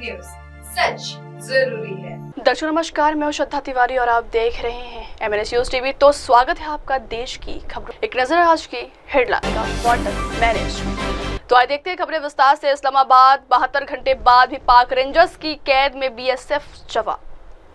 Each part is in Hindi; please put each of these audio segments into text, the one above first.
न्यूज, सच जरूरी है। दर्शकों नमस्कार, मैं हूं श्रद्धा तिवारी और आप देख रहे हैं एमएनएस न्यूज टीवी। तो स्वागत है आपका देश की खबरों। एक नजर आज की हेडलाइन का वाटर मैनेज। तो आइए देखते हैं खबरें विस्तार से। इस्लामाबाद 72 घंटे बाद भी पाक रेंजर्स की कैद में बीएसएफ जवान।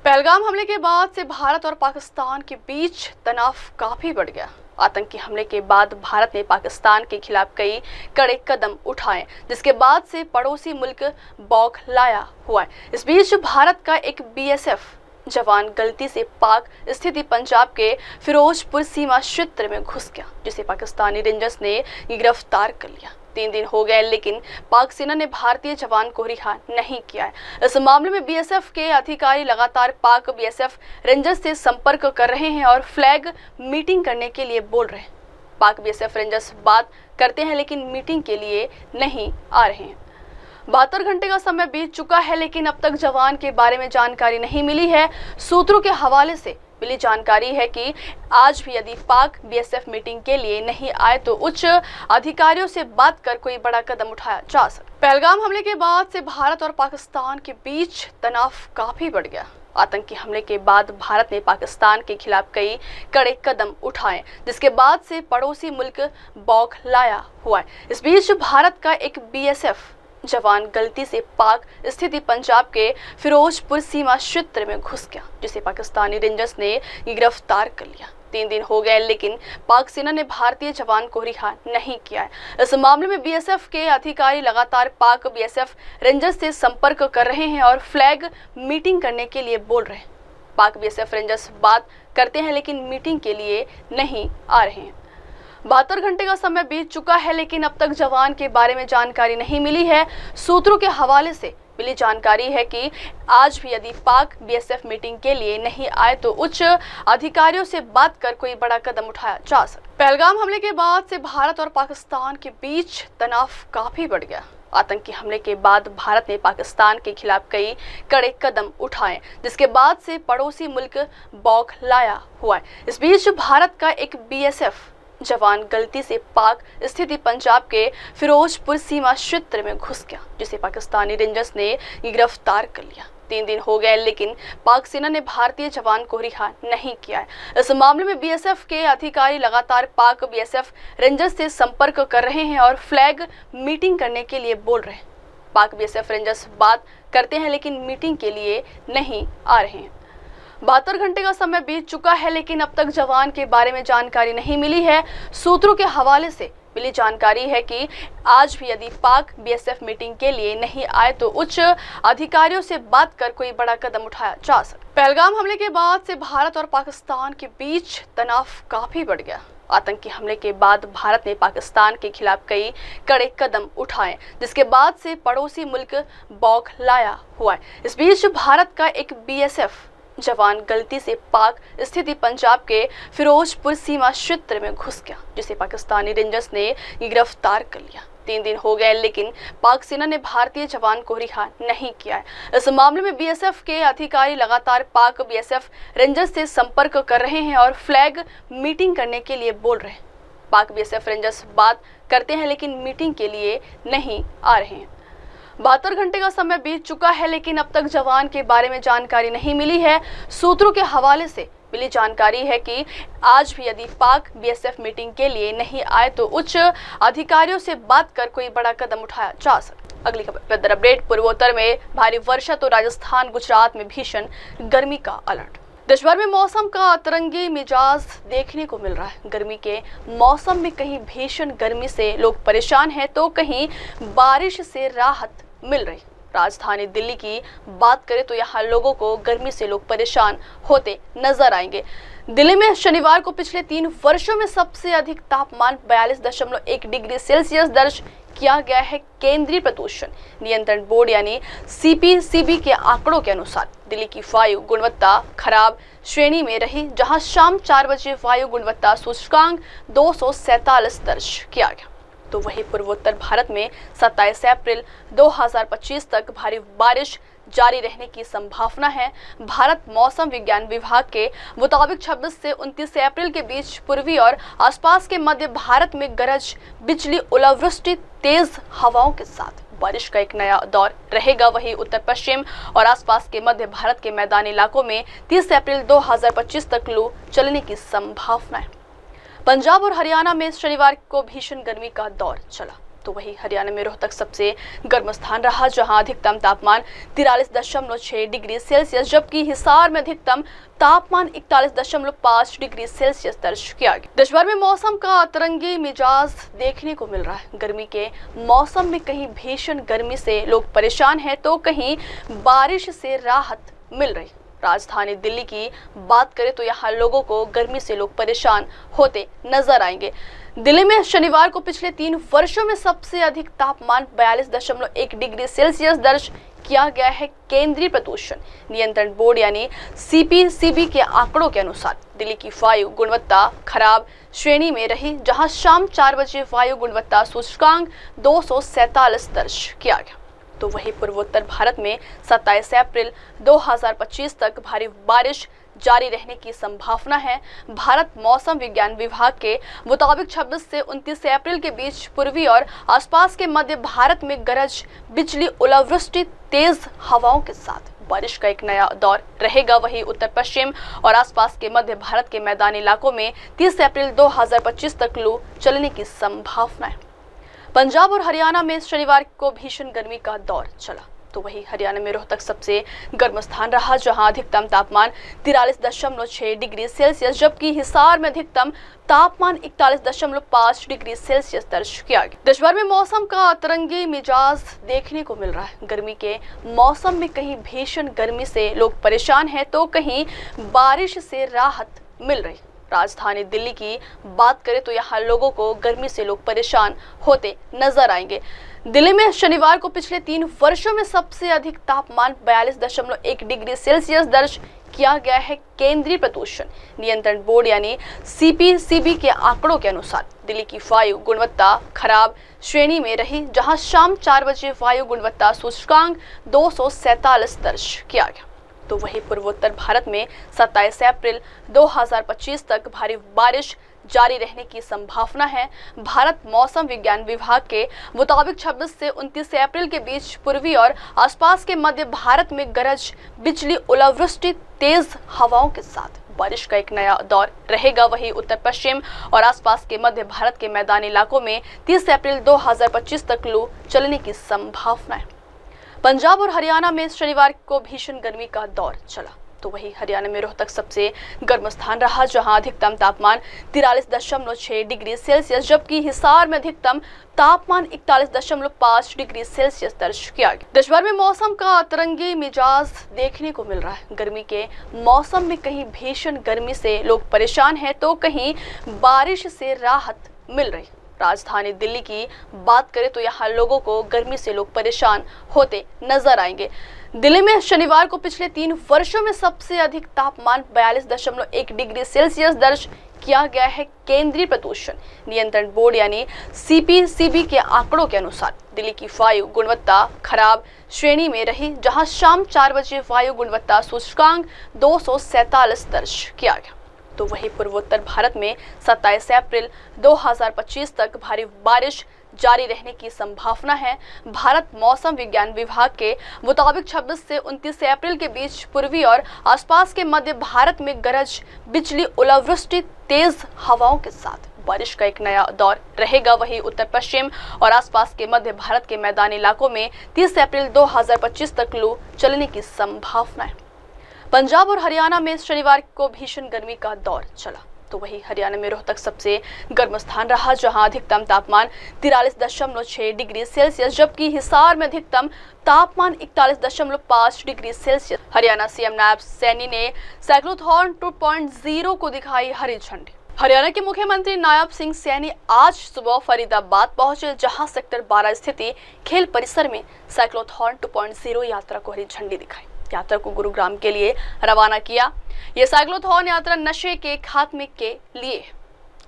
पहलगाम हमले के बाद से भारत और पाकिस्तान के बीच तनाव काफी बढ़ गया। आतंकी हमले के बाद भारत ने पाकिस्तान के खिलाफ कई कड़े कदम उठाए, जिसके बाद से पड़ोसी मुल्क बौखलाया हुआ है। इस बीच भारत का एक बीएसएफ जवान गलती से पाक स्थित पंजाब के फिरोजपुर सीमा क्षेत्र में घुस गया, जिसे पाकिस्तानी रेंजर्स ने गिरफ्तार कर लिया। 3 दिन हो गए, लेकिन पाक सेना ने भारतीय जवान को रिहा नहीं किया है। इस मामले में बीएसएफ के अधिकारी लगातार पाक बीएसएफ रेंजर्स से संपर्क कर रहे हैं और फ्लैग मीटिंग करने के लिए बोल रहे हैं। पाक बीएसएफ रेंजर्स बात करते हैं, लेकिन मीटिंग के लिए नहीं आ रहे हैं। 72 घंटे का समय बीत चुका है, लेकिन अब तक जवान के बारे में जानकारी नहीं मिली है। सूत्रों के हवाले से मिली जानकारी है कि आज भी यदि पाक बीएसएफ मीटिंग के लिए नहीं आए तो उच्च अधिकारियों से बात कर कोई बड़ा कदम उठाया जा सकता है। पहलगाम हमले के बाद से भारत और पाकिस्तान के बीच तनाव काफी बढ़ गया। आतंकी हमले के बाद भारत ने पाकिस्तान के खिलाफ कई कड़े कदम उठाए, जिसके बाद से पड़ोसी मुल्क बौखलाया हुआ है। इस बीच भारत का एक बीएसएफ जवान गलती से पाक स्थित पंजाब के फिरोजपुर सीमा क्षेत्र में घुस गया, जिसे पाकिस्तानी रेंजर्स ने गिरफ्तार कर लिया। 3 दिन हो गए, लेकिन पाक सेना ने भारतीय जवान को रिहा नहीं किया है। इस मामले में बीएसएफ के अधिकारी लगातार पाक बीएसएफ रेंजर्स से संपर्क कर रहे हैं और फ्लैग मीटिंग करने के लिए बोल रहे हैं। पाक बीएसएफ रेंजर्स बात करते हैं, लेकिन मीटिंग के लिए नहीं आ रहे हैं। 72 घंटे का समय बीत चुका है, लेकिन अब तक जवान के बारे में जानकारी नहीं मिली है। सूत्रों के हवाले से मिली जानकारी है कि आज भी यदि पाक बीएसएफ मीटिंग के लिए नहीं आए तो उच्च अधिकारियों से बात कर कोई बड़ा कदम उठाया जा सकता है। पहलगाम हमले के बाद से भारत और पाकिस्तान के बीच तनाव काफी बढ़ गया। आतंकी हमले के बाद भारत ने पाकिस्तान के खिलाफ कई कड़े कदम उठाए, जिसके बाद से पड़ोसी मुल्क बौखलाया हुआ है। इस बीच भारत का एक बीएसएफ जवान गलती से पाक स्थित पंजाब के फिरोजपुर सीमा क्षेत्र में घुस गया, जिसे पाकिस्तानी रेंजर्स ने गिरफ्तार कर लिया। 3 दिन हो गए, लेकिन पाक सेना ने भारतीय जवान को रिहा नहीं किया है। इस मामले में बीएसएफ के अधिकारी लगातार पाक बीएसएफ रेंजर्स से संपर्क कर रहे हैं और फ्लैग मीटिंग करने के लिए बोल रहे हैं। पाक बीएसएफ रेंजर्स बात करते हैं, लेकिन मीटिंग के लिए नहीं आ रहे हैं। 72 घंटे का समय बीत चुका है, लेकिन अब तक जवान के बारे में जानकारी नहीं मिली है। सूत्रों के हवाले से मिली जानकारी है कि आज भी यदि पाक बीएसएफ मीटिंग के लिए नहीं आए तो उच्च अधिकारियों से बात कर कोई बड़ा कदम उठाया जा सकता है। पहलगाम हमले के बाद से भारत और पाकिस्तान के बीच तनाव काफी बढ़ गया। आतंकी हमले के बाद भारत ने पाकिस्तान के खिलाफ कई कड़े कदम उठाए, जिसके बाद से पड़ोसी मुल्क बौखलाया हुआ है। इस बीच भारत का एक बीएसएफ जवान गलती से पाक स्थित पंजाब के फिरोजपुर सीमा क्षेत्र में घुस गया, जिसे पाकिस्तानी रेंजर्स ने गिरफ्तार कर लिया। 3 दिन हो गए, लेकिन पाक सेना ने भारतीय जवान को रिहा नहीं किया है। इस मामले में बीएसएफ के अधिकारी लगातार पाक बीएसएफ रेंजर्स से संपर्क कर रहे हैं और फ्लैग मीटिंग करने के लिए बोल रहे हैं। पाक बीएसएफ रेंजर्स बात करते हैं, लेकिन मीटिंग के लिए नहीं आ रहे हैं। 72 घंटे का समय बीत चुका है, लेकिन अब तक जवान के बारे में जानकारी नहीं मिली है। सूत्रों के हवाले से मिली जानकारी है कि आज भी यदि पाक बीएसएफ मीटिंग के लिए नहीं आए तो उच्च अधिकारियों से बात कर कोई बड़ा कदम उठाया जा सकता है। अगली खबर वेदर अपडेट। पूर्वोत्तर में भारी वर्षा तो राजस्थान गुजरात में भीषण गर्मी का अलर्ट। देश भर में मौसम का अतरंगी मिजाज देखने को मिल रहा है। गर्मी के मौसम में कहीं भीषण गर्मी से लोग परेशान हैं तो कहीं बारिश से राहत मिल रही। राजधानी दिल्ली की बात करें तो यहाँ लोगों को गर्मी से लोग परेशान होते नजर आएंगे। दिल्ली में शनिवार को पिछले 3 वर्षों में सबसे अधिक तापमान 42.1 डिग्री सेल्सियस दर्ज किया गया है। केंद्रीय प्रदूषण नियंत्रण बोर्ड यानी सीपीसीबी के आंकड़ों के अनुसार दिल्ली की वायु गुणवत्ता खराब श्रेणी में रही, जहां शाम 4 बजे वायु गुणवत्ता सूचकांक 247 दर्ज किया गया। तो वहीं पूर्वोत्तर भारत में 27 अप्रैल 2025 तक भारी बारिश जारी रहने की संभावना है। भारत मौसम विज्ञान विभाग के मुताबिक 26 से 29 अप्रैल के बीच पूर्वी और आसपास के मध्य भारत में गरज बिजली, ओलावृष्टि, तेज हवाओं के साथ बारिश का एक नया दौर रहेगा। वहीं उत्तर पश्चिम और आसपास के मध्य भारत के मैदानी इलाकों में 30 अप्रैल 2025 तक लू चलने की संभावना है। पंजाब और हरियाणा में शनिवार को भीषण गर्मी का दौर चला, तो वहीं हरियाणा में रोहतक सबसे गर्म स्थान रहा, जहां अधिकतम तापमान 43.6 डिग्री सेल्सियस, जबकि हिसार में अधिकतम तापमान 41.5 डिग्री सेल्सियस दर्ज किया गया। देश भर में मौसम का अतरंगी मिजाज देखने को मिल रहा है। गर्मी के मौसम में कहीं भीषण गर्मी से लोग परेशान हैं, तो कहीं बारिश से राहत मिल रही। राजधानी दिल्ली की बात करें तो यहाँ लोगों को गर्मी से लोग परेशान होते नजर आएंगे। दिल्ली में शनिवार को पिछले 3 वर्षों में सबसे अधिक तापमान 42.1 डिग्री सेल्सियस दर्ज किया गया है। केंद्रीय प्रदूषण नियंत्रण बोर्ड यानी सीपीसीबी के आंकड़ों के अनुसार दिल्ली की वायु गुणवत्ता खराब श्रेणी में रही, जहां शाम 4 बजे वायु गुणवत्ता सूचकांक 247 दर्ज किया गया। तो वहीं पूर्वोत्तर भारत में 27 अप्रैल 2025 तक भारी बारिश जारी रहने की संभावना है। भारत मौसम विज्ञान विभाग के मुताबिक 26 से 29 अप्रैल के बीच पूर्वी और आसपास के मध्य भारत में गरज बिजली, ओलावृष्टि, तेज हवाओं के साथ बारिश का एक नया दौर रहेगा। वहीं उत्तर पश्चिम और आसपास के मध्य भारत के मैदानी इलाकों में 30 अप्रैल 2025 तक लू चलने की संभावना है। पंजाब और हरियाणा में शनिवार को भीषण गर्मी का दौर चला, तो वहीं हरियाणा में रोहतक सबसे गर्म स्थान रहा, जहां अधिकतम तापमान 43.6 डिग्री सेल्सियस, जबकि हिसार में अधिकतम तापमान 41.5 डिग्री सेल्सियस दर्ज किया गया। देश भर में मौसम का अतरंगी मिजाज देखने को मिल रहा है। गर्मी के मौसम में कहीं भीषण गर्मी से लोग परेशान हैं, तो कहीं बारिश से राहत मिल रही। राजधानी दिल्ली की बात करें तो यहाँ लोगों को गर्मी से लोग परेशान होते नजर आएंगे। दिल्ली में शनिवार को पिछले 3 वर्षों में सबसे अधिक तापमान 42.1 डिग्री सेल्सियस दर्ज किया गया है। केंद्रीय प्रदूषण नियंत्रण बोर्ड यानी सीपीसीबी के आंकड़ों के अनुसार दिल्ली की वायु गुणवत्ता खराब श्रेणी में रही, जहां शाम 4 बजे वायु गुणवत्ता सूचकांक 247 दर्ज किया गया। तो वहीं पूर्वोत्तर भारत में 27 अप्रैल 2025 तक भारी बारिश जारी रहने की संभावना है। भारत मौसम विज्ञान विभाग के मुताबिक 26 से 29 अप्रैल के बीच पूर्वी और आसपास के मध्य भारत में गरज बिजली, ओलावृष्टि, तेज हवाओं के साथ बारिश का एक नया दौर रहेगा। वहीं उत्तर पश्चिम और आसपास के मध्य भारत के मैदानी इलाकों में 30 अप्रैल 2025 तक लू चलने की संभावना है। पंजाब और हरियाणा में शनिवार को भीषण गर्मी का दौर चला, तो वहीं हरियाणा में रोहतक सबसे गर्म स्थान रहा, जहां अधिकतम तापमान 43.6 डिग्री सेल्सियस, जबकि हिसार में अधिकतम तापमान 41.5 डिग्री सेल्सियस दर्ज किया गया। देश भर में मौसम का अतरंगी मिजाज देखने को मिल रहा है। गर्मी के मौसम में कहीं भीषण गर्मी से लोग परेशान हैं, तो कहीं बारिश से राहत मिल रही। राजधानी दिल्ली की बात करें तो यहाँ लोगों को गर्मी से लोग परेशान होते नजर आएंगे। दिल्ली में शनिवार को पिछले 3 वर्षों में सबसे अधिक तापमान 42.1 डिग्री सेल्सियस दर्ज किया गया है। केंद्रीय प्रदूषण नियंत्रण बोर्ड यानी सीपीसीबी के आंकड़ों के अनुसार दिल्ली की वायु गुणवत्ता खराब श्रेणी में रही, जहां शाम 4 बजे वायु गुणवत्ता सूचकांक 247 दर्ज किया गया। तो वहीं पूर्वोत्तर भारत में 27 अप्रैल 2025 तक भारी बारिश जारी रहने की संभावना है। भारत मौसम विज्ञान विभाग के मुताबिक 26 से 29 अप्रैल के बीच पूर्वी और आसपास के मध्य भारत में गरज बिजली, ओलावृष्टि, तेज हवाओं के साथ बारिश का एक नया दौर रहेगा। वहीं उत्तर पश्चिम और आसपास के मध्य भारत के मैदानी इलाकों में 30 अप्रैल 2025 तक लू चलने की संभावना है। पंजाब और हरियाणा में शनिवार को भीषण गर्मी का दौर चला, तो वहीं हरियाणा में रोहतक सबसे गर्म स्थान रहा, जहां अधिकतम तापमान 43.6 डिग्री सेल्सियस, जबकि हिसार में अधिकतम तापमान 41.5 degree Celsius. Haryana CM Nayab Saini ने साइक्लोथॉन 2.0 को दिखाई हरी झंडी। हरियाणा के मुख्यमंत्री नायब सिंह सैनी आज सुबह फरीदाबाद पहुंचे, जहां सेक्टर 12 स्थित खेल परिसर में साइक्लोथॉन 2.0 यात्रा को हरी झंडी दिखाई। यात्रा को गुरुग्राम के लिए रवाना किया। ये साइक्लोथॉन यात्रा नशे के खात्मे के लिए।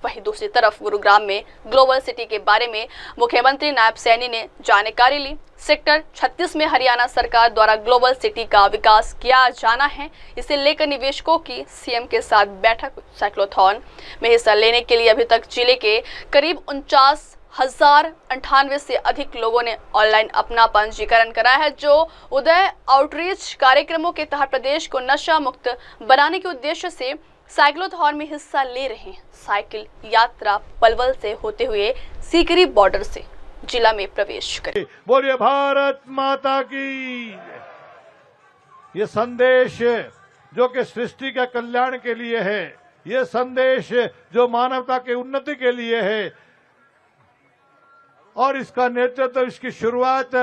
वहीं दूसरी तरफ गुरुग्राम में ग्लोबल सिटी के बारे में मुख्यमंत्री नायब सैनी ने जानकारी ली। सेक्टर 36 में हरियाणा सरकार द्वारा ग्लोबल सिटी का विकास किया जाना है, इसे लेकर निवेशकों की सीएम के साथ बैठक। साइक्लोथॉन में हिस्सा लेने के लिए अभी तक जिले के करीब 49 4,098 से अधिक लोगों ने ऑनलाइन अपना पंजीकरण कराया है, जो उदय आउटरीच कार्यक्रमों के तहत प्रदेश को नशा मुक्त बनाने के उद्देश्य से साइक्लोथॉन में हिस्सा ले रहे हैं। साइकिल यात्रा पलवल से होते हुए सीकरी बॉर्डर से जिला में प्रवेश करें। बोलिए भारत माता की। ये संदेश जो कि सृष्टि के कल्याण के लिए है, ये संदेश जो मानवता की उन्नति के लिए है, और इसका नेतृत्व, इसकी शुरुआत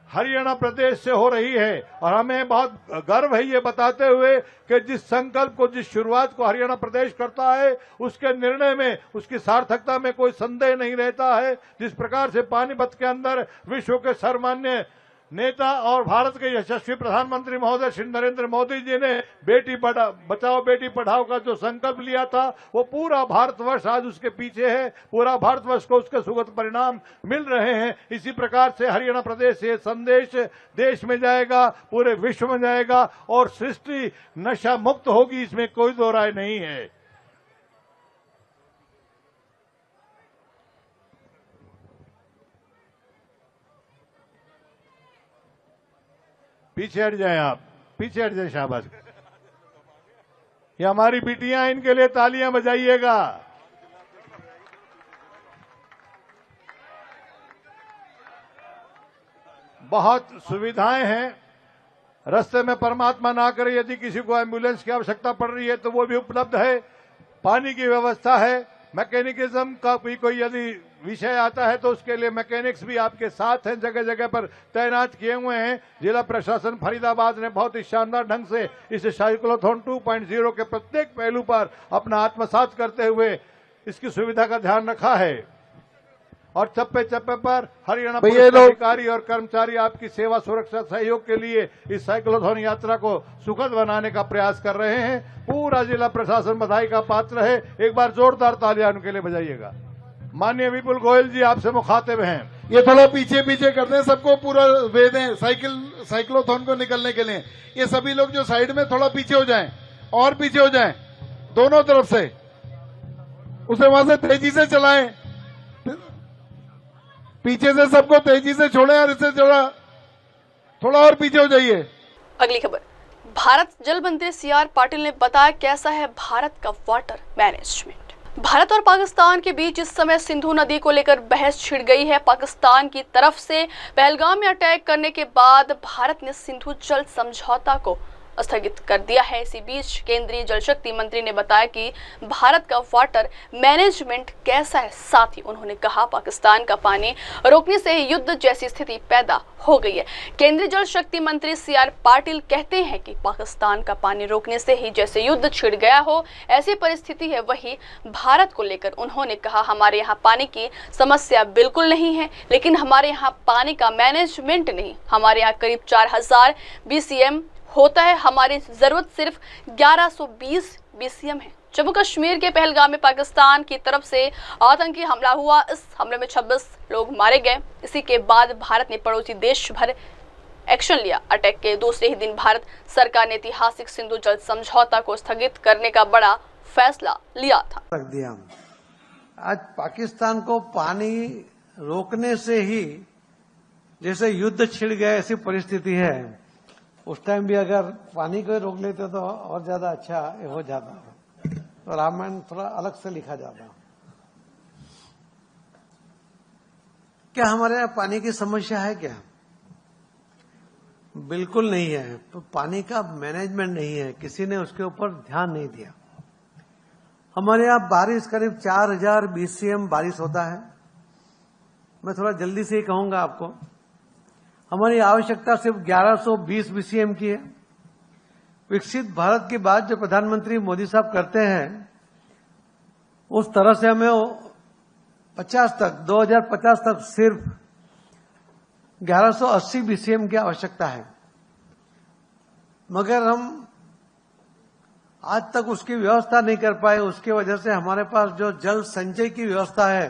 हरियाणा प्रदेश से हो रही है। और हमें बहुत गर्व है ये बताते हुए कि जिस संकल्प को, जिस शुरुआत को हरियाणा प्रदेश करता है, उसके निर्णय में, उसकी सार्थकता में कोई संदेह नहीं रहता है। जिस प्रकार से पानीपत के अंदर विश्व के सर्वमान्य नेता और भारत के यशस्वी प्रधानमंत्री महोदय श्री नरेंद्र मोदी जी ने बेटी बचाओ बेटी पढ़ाओ का जो संकल्प लिया था, वो पूरा भारतवर्ष आज उसके पीछे है। पूरा भारतवर्ष को उसके सुखद परिणाम मिल रहे हैं। इसी प्रकार से हरियाणा प्रदेश से संदेश देश में जाएगा, पूरे विश्व में जाएगा, और सृष्टि नशा मुक्त होगी, इसमें कोई दो राय नहीं है। पीछे हट जाएं, आप पीछे हट जाएं, शाबाश। ये हमारी बिटियां, इनके लिए तालियां बजाइएगा। बहुत सुविधाएं हैं, रास्ते में परमात्मा ना करे यदि किसी को एम्बुलेंस की आवश्यकता पड़ रही है तो वो भी उपलब्ध है। पानी की व्यवस्था है। मैकेनिज्म का भी कोई यदि विषय आता है तो उसके लिए मैकेनिक्स भी आपके साथ हैं, जगह जगह पर तैनात किए हुए हैं। जिला प्रशासन फरीदाबाद ने बहुत ही शानदार ढंग से इस साइक्लोथॉन 2.0 के प्रत्येक पहलू पर अपना आत्मसात करते हुए इसकी सुविधा का ध्यान रखा है। और चप्पे चप्पे पर हरियाणा पुलिस अधिकारी और कर्मचारी आपकी सेवा, सुरक्षा, सहयोग के लिए इस साइक्लोथॉन यात्रा को सुखद बनाने का प्रयास कर रहे हैं। पूरा जिला प्रशासन बधाई का पात्र है। एक बार जोरदार तालियां उनके लिए बजाइएगा। माननीय विपुल गोयल जी आपसे मुखातिब हैं। ये थोड़ा पीछे पीछे करते हैं, सबको पूरा वे दें साइक्लोथॉन को निकलने के लिए। ये सभी लोग जो साइड में थोड़ा पीछे हो जाएं, और पीछे हो जाएं, दोनों तरफ से। उसे वहां से तेजी से चलाएं, पीछे से सबको तेजी से छोड़ें, और इसे थोड़ा और पीछे हो जाइए। अगली खबर, भारत जल मंत्री CR पाटिल ने बताया कैसा है भारत का वाटर मैनेजमेंट। भारत और पाकिस्तान के बीच इस समय सिंधु नदी को लेकर बहस छिड़ गई है। पाकिस्तान की तरफ से पहलगाम में अटैक करने के बाद भारत ने सिंधु जल समझौता को स्थगित कर दिया है। इसी बीच केंद्रीय जल शक्ति मंत्री ने बताया कि भारत का वाटर मैनेजमेंट कैसा है। साथ ही उन्होंने कहा पाकिस्तान का पानी रोकने से ही युद्ध जैसी स्थिति पैदा हो गई है। केंद्रीय जल शक्ति मंत्री CR पाटिल कहते हैं कि पाकिस्तान का पानी रोकने से ही जैसे युद्ध छिड़ गया हो, ऐसी परिस्थिति है। वही भारत को लेकर उन्होंने कहा हमारे यहाँ पानी की समस्या बिल्कुल नहीं है, लेकिन हमारे यहाँ पानी का मैनेजमेंट नहीं। हमारे यहाँ करीब 4,000 BCM होता है, हमारी जरूरत सिर्फ 1120 BCM है। जम्मू कश्मीर के पहलगाम में पाकिस्तान की तरफ से आतंकी हमला हुआ। इस हमले में 26 लोग मारे गए। इसी के बाद भारत ने पड़ोसी देश भर एक्शन लिया। अटैक के दूसरे ही दिन भारत सरकार ने ऐतिहासिक सिंधु जल समझौता को स्थगित करने का बड़ा फैसला लिया था। रख दिया। आज पाकिस्तान को पानी रोकने से ही जैसे युद्ध छिड़ गया ऐसी परिस्थिति है। उस टाइम भी अगर पानी को रोक लेते तो और ज्यादा अच्छा हो जाता, तो रामायण थोड़ा अलग से लिखा जाता। क्या हमारे यहाँ पानी की समस्या है क्या? बिल्कुल नहीं है। तो पानी का मैनेजमेंट नहीं है, किसी ने उसके ऊपर ध्यान नहीं दिया। हमारे यहाँ बारिश करीब 4,000 BCM बारिश होता है। मैं थोड़ा जल्दी से ही कहूंगा आपको, हमारी आवश्यकता सिर्फ 1120 BCM की है। विकसित भारत की बात जो प्रधानमंत्री मोदी साहब करते हैं, उस तरह से हमें 2050 तक सिर्फ 1180 BCM की आवश्यकता है। मगर हम आज तक उसकी व्यवस्था नहीं कर पाए। उसकी वजह से हमारे पास जो जल संचय की व्यवस्था है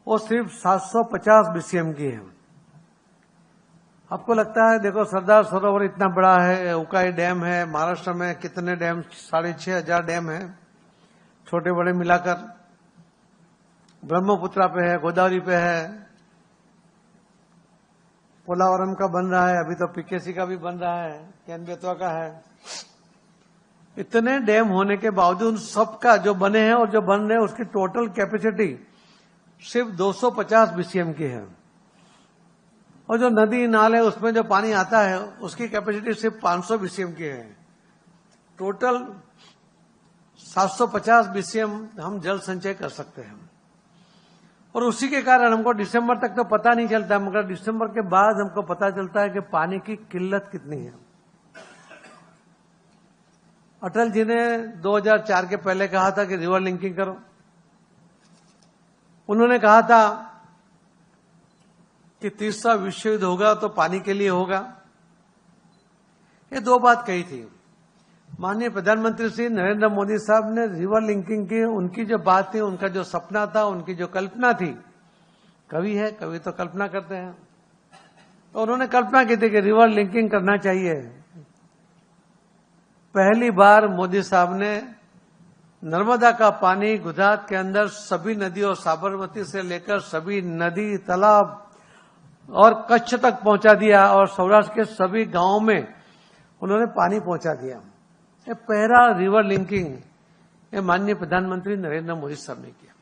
वो सिर्फ 750 BCM की है। आपको लगता है देखो सरदार सरोवर इतना बड़ा है, उकाई डैम है, महाराष्ट्र में कितने डैम, 6,500 डैम है छोटे बड़े मिलाकर। ब्रह्मपुत्रा पे है, गोदावरी पे है, पोलावरम का बन रहा है, अभी तो पीकेसी का भी बन रहा है, कैन बेतवा का है। इतने डैम होने के बावजूद सबका जो बने हैं और जो बन रहे हैं उसकी टोटल कैपेसिटी सिर्फ 250 बीसीएम की है, और जो नदी नाले उसमें जो पानी आता है उसकी कैपेसिटी सिर्फ 500 बीसीएम की है। टोटल 750 बीसीएम हम जल संचय कर सकते हैं, और उसी के कारण हमको दिसंबर तक तो पता नहीं चलता, मगर दिसंबर के बाद हमको पता चलता है कि पानी की किल्लत कितनी है। अटल जी ने 2004 के पहले कहा था कि रिवर लिंकिंग करो। उन्होंने कहा था कि तीसरा विश्व युद्ध होगा तो पानी के लिए होगा। ये दो बात कही थी। माननीय प्रधानमंत्री श्री नरेंद्र मोदी साहब ने रिवर लिंकिंग की उनकी जो बात थी, उनका जो सपना था, उनकी जो कल्पना थी, कवि है, कवि तो कल्पना करते हैं, तो उन्होंने कल्पना की थी कि रिवर लिंकिंग करना चाहिए। पहली बार मोदी साहब ने नर्मदा का पानी गुजरात के अंदर सभी नदियों, साबरमती से लेकर सभी नदी, तालाब और कच्छ तक पहुंचा दिया, और सौराष्ट्र के सभी गांवों में उन्होंने पानी पहुंचा दिया। ये पहला रिवर लिंकिंग ये माननीय प्रधानमंत्री नरेंद्र मोदी साहब ने किया।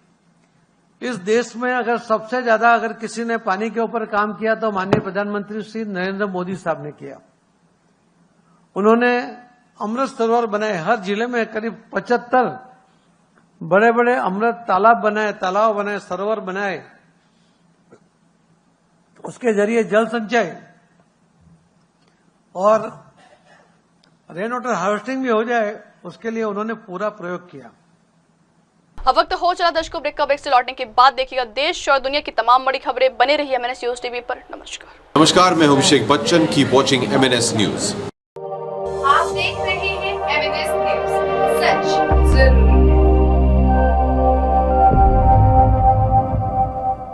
इस देश में अगर सबसे ज्यादा अगर किसी ने पानी के ऊपर काम किया तो माननीय प्रधानमंत्री श्री नरेंद्र मोदी साहब ने किया। उन्होंने अमृत सरोवर बनाए, हर जिले में करीब 75 बड़े बड़े अमृत तालाब बनाए, सरोवर बनाए। उसके जरिए जल संचय और रेन वाटर हार्वेस्टिंग भी हो जाए, उसके लिए उन्होंने पूरा प्रयोग किया। अब वक्त हो चला दर्शकों ब्रेक का। ब्रेक से लौटने के बाद देखिएगा देश और दुनिया की तमाम बड़ी खबरें। बने रही MNS न्यूज टीवी पर। नमस्कार, मैं हूं Abhishek Bachchan. Keep watching MNS news. आप देख रहे हैं MNS न्यूज, सच